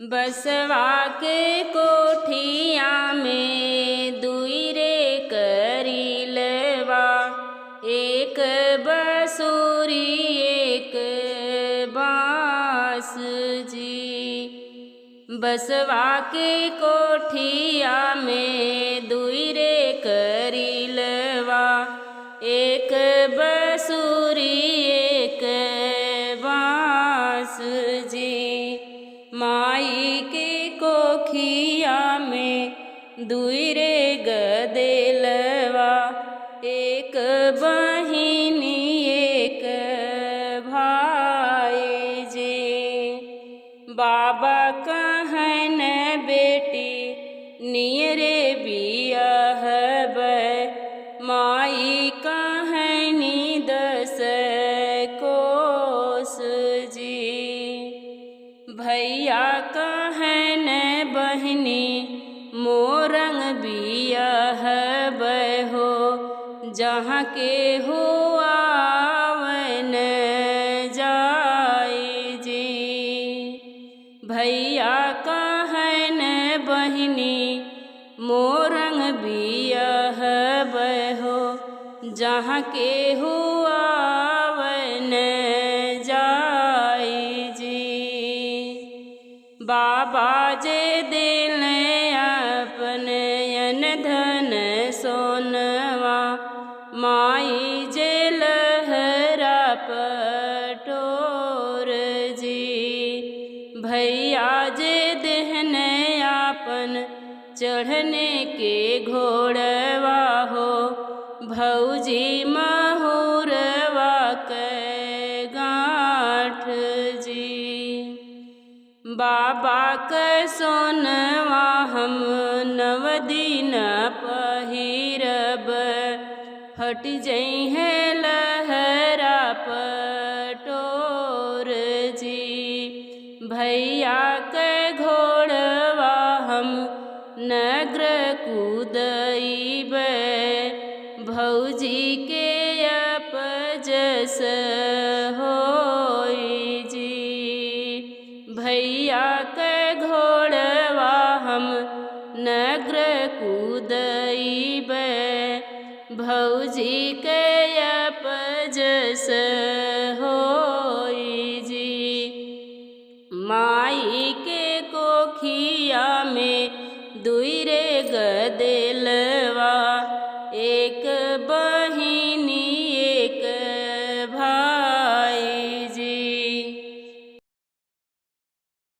बसवा के कोठिया में दुई रे करीलवा, एक बसूरी एक बाँस जी। बसवा के कोठिया में दुई रे करीलवा, एक बसूरी एक बाँस जी। माई के कोखिया में दुई रे गदेलवा, एक बहिनी एक भाई जी। बाबा कहन बेटी नियरे बियाहबै, माई कहनी 10 कोस जी। भैया कहन बहिनी मोरंग बियाहबै हो, जहाँ के हुआ वन जाई जी। भैया कहन बहिनी मोरंग बियाहबै हो, जहाँ के हुआ वन जाई जी। बाबा जे दिल अपन अन धन सोनवा, माई जे लहरा पटोर जी। भैया जे देहन आपन चढ़ने के घोड़वा हो, भौजी महुरवा के गाँठ जी। बाबा के सोनवा हम 9 दिन पहिरब, हट जइहे लहरा पटोर जी। भैया के घोड़वा हम नग्र कूदैबै, भौजी के अपजस होई जी। भैया के घोड़वा हम नग्र कूदैबै, भौजी के अपजस होई जी। माई के कोखिया में दुई रे गदेल